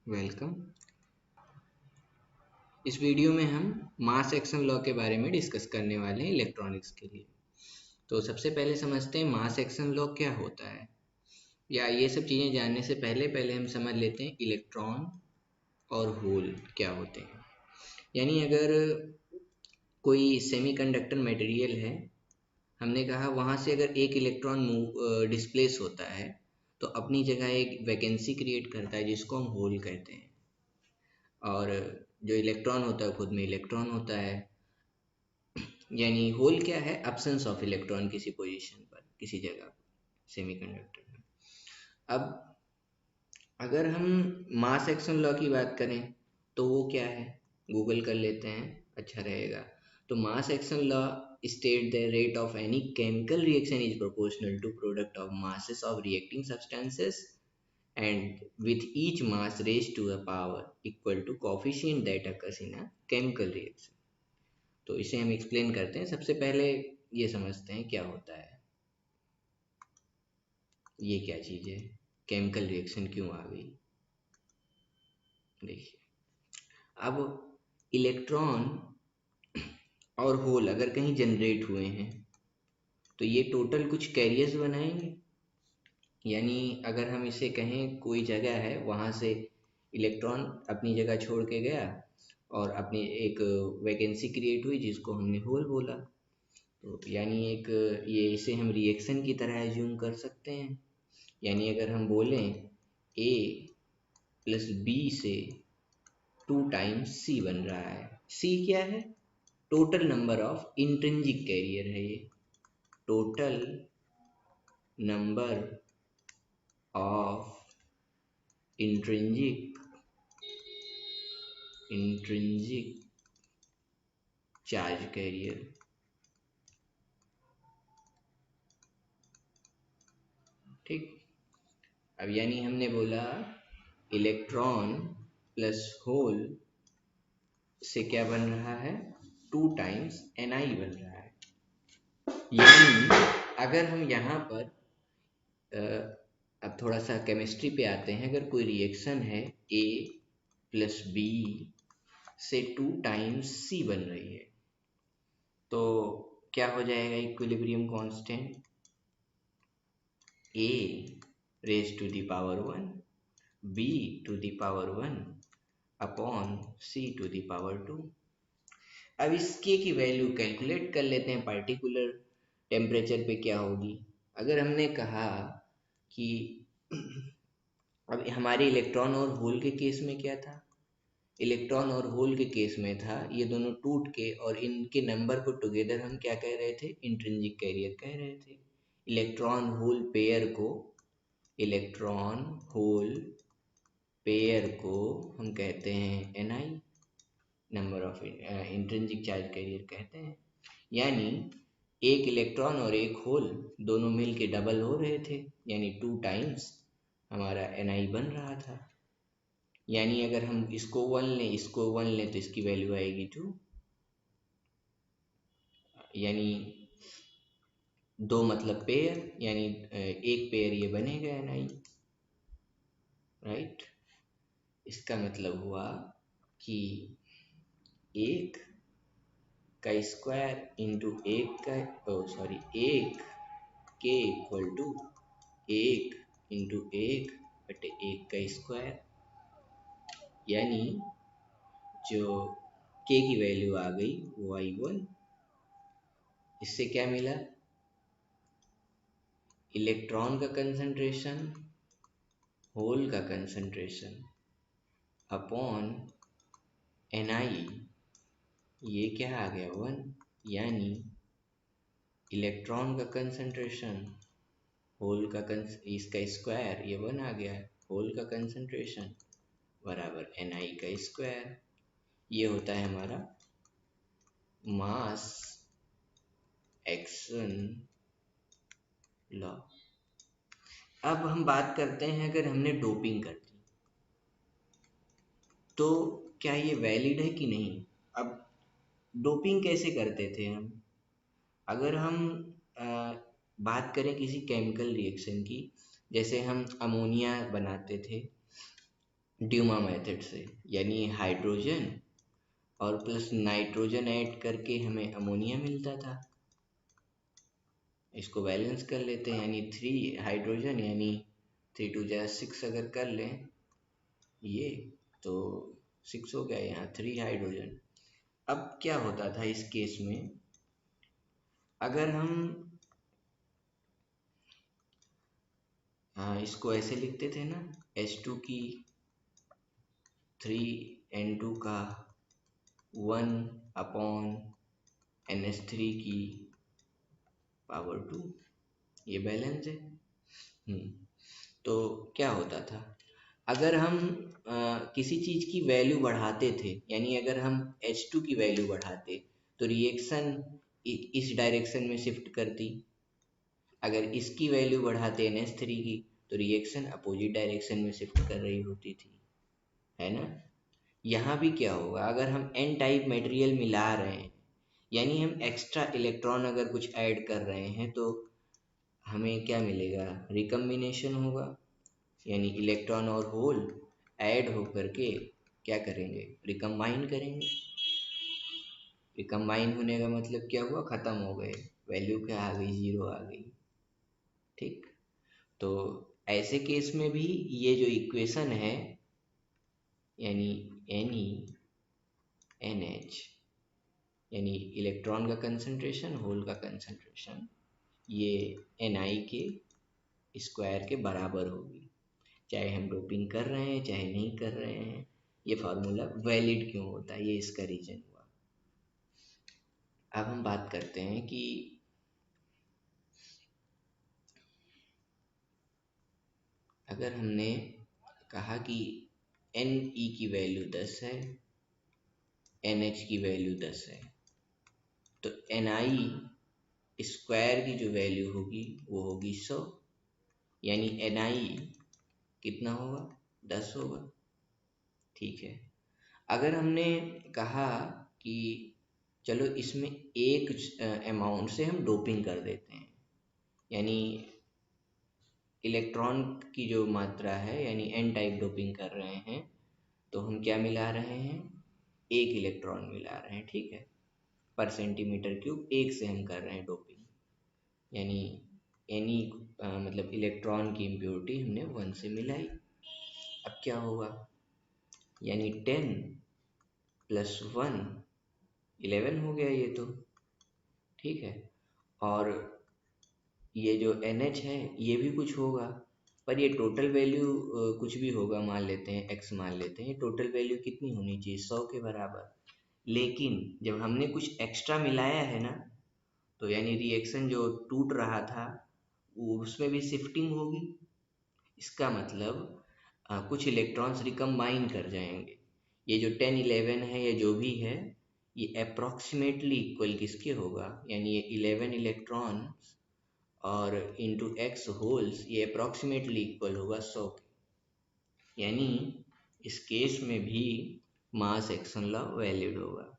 Welcome. इस video में हम मास एक्शन लॉ के बारे में डिस्कस करने वाले हैं इलेक्ट्रॉनिक्स के लिए। तो सबसे पहले समझते हैं मास एक्शन लॉ क्या होता है, या ये सब चीज़ें जानने से पहले पहले हम समझ लेते हैं इलेक्ट्रॉन और होल क्या होते हैं। यानी अगर कोई सेमीकंडक्टर मटेरियल है, हमने कहा वहाँ से अगर एक इलेक्ट्रॉन डिस्प्लेस होता है तो अपनी जगह एक वैकेंसी क्रिएट करता है जिसको हम होल कहते हैं। और जो इलेक्ट्रॉन होता है खुद में इलेक्ट्रॉन होता है, यानी होल क्या है, एब्सेंस ऑफ इलेक्ट्रॉन किसी पोजीशन पर किसी जगह सेमीकंडक्टर में। अब अगर हम मास एक्शन लॉ की बात करें तो वो क्या है, गूगल कर लेते हैं, अच्छा रहेगा। तो mass action law state the rate of any chemical reaction is proportional to product of masses of reacting substances and with each mass raised to a power equal to coefficient that occurs in a chemical reaction। तो इसे हम explain करते हैं। सबसे पहले ये समझते हैं क्या होता है, ये क्या चीज़ है, केमिकल रिएक्शन क्यों आ गई। देखिए, अब इलेक्ट्रॉन और होल अगर कहीं जनरेट हुए हैं तो ये टोटल कुछ कैरियर्स बनाएंगे। यानी अगर हम इसे कहें कोई जगह है, वहाँ से इलेक्ट्रॉन अपनी जगह छोड़ के गया और अपनी एक वैकेंसी क्रिएट हुई जिसको हमने होल बोला। तो यानी एक ये इसे हम रिएक्शन की तरह एज्यूम कर सकते हैं। यानी अगर हम बोलें ए प्लस बी से 2 टाइम्स सी बन रहा है। सी क्या है, total number of intrinsic carrier है। ये total number of intrinsic intrinsic charge carrier. ठीक, अब यानी हमने बोला इलेक्ट्रॉन प्लस होल से क्या बन रहा है, 2 टाइम्स Ni बन रहा है। यानी अगर हम यहाँ पर अब थोड़ा सा केमिस्ट्री पे आते हैं, अगर कोई रिएक्शन है ए प्लस बी से 2 टाइम्स सी बन रही है तो क्या हो जाएगा, equilibrium constant A raise to the power 1 B to the power 1 upon C to the power 2। अब इसके की वैल्यू कैलकुलेट कर लेते हैं, पार्टिकुलर टेम्परेचर पे क्या होगी। अगर हमने कहा कि अब हमारे इलेक्ट्रॉन और होल के केस में क्या था, इलेक्ट्रॉन और होल के केस में था ये दोनों टूट के और इनके नंबर को टुगेदर हम क्या कह रहे थे, इंट्रिंसिक कैरियर कह रहे थे। इलेक्ट्रॉन होल पेयर को इलेक्ट्रॉन होल पेयर को हम कहते हैं Ni, number of intrinsic charge career कहते हैं। यानी एक इलेक्ट्रॉन और एक होल दोनों मिल के डबल हो रहे थे, यानी 2 टाइम्स हमारा Ni बन रहा था। यानी अगर हम इसको 1 लें इसको 1 लें तो इसकी वैल्यू आएगी 2। यानी 2 मतलब पेयर, यानी एक पेयर ये बनेगा Ni, राइट। इसका मतलब हुआ कि एक का स्क्वायर इंटू एक का एक के इक्वल टू एक इंटू एक बटे एक का स्क्वायर। यानी जो के की वैल्यू आ गई वो आई 1। इससे क्या मिला, इलेक्ट्रॉन का कंसंट्रेशन होल का कंसंट्रेशन अपॉन Ni, ये क्या आ गया 1। यानी इलेक्ट्रॉन का कंसंट्रेशन होल का इसका स्क्वायर ये 1 आ गया, होल का कंसंट्रेशन बराबर Ni का स्क्वायर। ये होता है हमारा मास एक्शन लॉ। अब हम बात करते हैं, अगर हमने डोपिंग कर दी तो क्या ये वैलिड है कि नहीं। अब डोपिंग कैसे करते थे हम, अगर हम बात करें किसी केमिकल रिएक्शन की, जैसे हम अमोनिया बनाते थे ड्यूमा मेथड से, यानी हाइड्रोजन और प्लस नाइट्रोजन ऐड करके हमें अमोनिया मिलता था। इसको बैलेंस कर लेते हैं, यानी 3 हाइड्रोजन, यानी 3 × 2 = 6 अगर कर लें ये, तो 6 हो गया, यहाँ 3 हाइड्रोजन। अब क्या होता था इस केस में, अगर हम इसको ऐसे लिखते थे ना, H2 की 3N2 का 1/NH3 की पावर 2, ये बैलेंस है। तो क्या होता था, अगर हम किसी चीज़ की वैल्यू बढ़ाते थे, यानी अगर हम H2 की वैल्यू बढ़ाते तो रिएक्शन इस डायरेक्शन में शिफ्ट करती, अगर इसकी वैल्यू बढ़ाते NH3 की तो रिएक्शन अपोजिट डायरेक्शन में शिफ्ट कर रही होती थी, है ना। यहाँ भी क्या होगा, अगर हम N टाइप मटेरियल मिला रहे हैं, यानी हम एक्स्ट्रा इलेक्ट्रॉन अगर कुछ ऐड कर रहे हैं, तो हमें क्या मिलेगा, रिकम्बिनेशन होगा, यानी इलेक्ट्रॉन और होल ऐड होकर के क्या करेंगे, रिकम्बाइन करेंगे। रिकम्बाइन होने का मतलब क्या हुआ, ख़त्म हो गए, वैल्यू क्या आ गई, 0 आ गई। ठीक, तो ऐसे केस में भी ये जो इक्वेशन है, यानी NeNH, यानी इलेक्ट्रॉन का कंसंट्रेशन, होल का कंसंट्रेशन, ये Ni के स्क्वायर के बराबर होगी, चाहे हम डोपिंग कर रहे हैं चाहे नहीं कर रहे हैं। ये फार्मूला वैलिड क्यों होता है, ये इसका रीजन हुआ। अब हम बात करते हैं कि अगर हमने कहा कि Ne की वैल्यू 10 है, NH की वैल्यू 10 है, तो Ni स्क्वायर की जो वैल्यू होगी वो होगी 100, यानी Ni कितना होगा, 10 होगा। ठीक है, अगर हमने कहा कि चलो इसमें एक अमाउंट से हम डोपिंग कर देते हैं, यानी इलेक्ट्रॉन की जो मात्रा है, यानी N टाइप डोपिंग कर रहे हैं, तो हम क्या मिला रहे हैं, एक इलेक्ट्रॉन मिला रहे हैं, ठीक है, पर सेंटीमीटर क्यूब एक से हम कर रहे हैं डोपिंग, यानी एनी मतलब इलेक्ट्रॉन की इम्प्योरिटी हमने 1 से मिलाई। अब क्या होगा, यानी 10 + 1 11 हो गया ये तो, ठीक है। और ये जो NH है ये भी कुछ होगा, पर ये टोटल वैल्यू कुछ भी होगा, मान लेते हैं x मान लेते हैं, टोटल वैल्यू कितनी होनी चाहिए, 100 के बराबर। लेकिन जब हमने कुछ एक्स्ट्रा मिलाया है ना, तो यानी रिएक्शन जो टूट रहा था वो उसमें भी शिफ्टिंग होगी, इसका मतलब कुछ इलेक्ट्रॉन्स रिकम्बाइन कर जाएंगे। ये जो 10 11 है, ये जो भी है, ये अप्रॉक्सीमेटली इक्वल किसके होगा, यानी ये 11 इलेक्ट्रॉन और इंटू x होल्स, ये अप्रॉक्सीमेटली इक्वल होगा 100 के, यानी इस केस में भी मास एक्शन लॉ वैलिड होगा।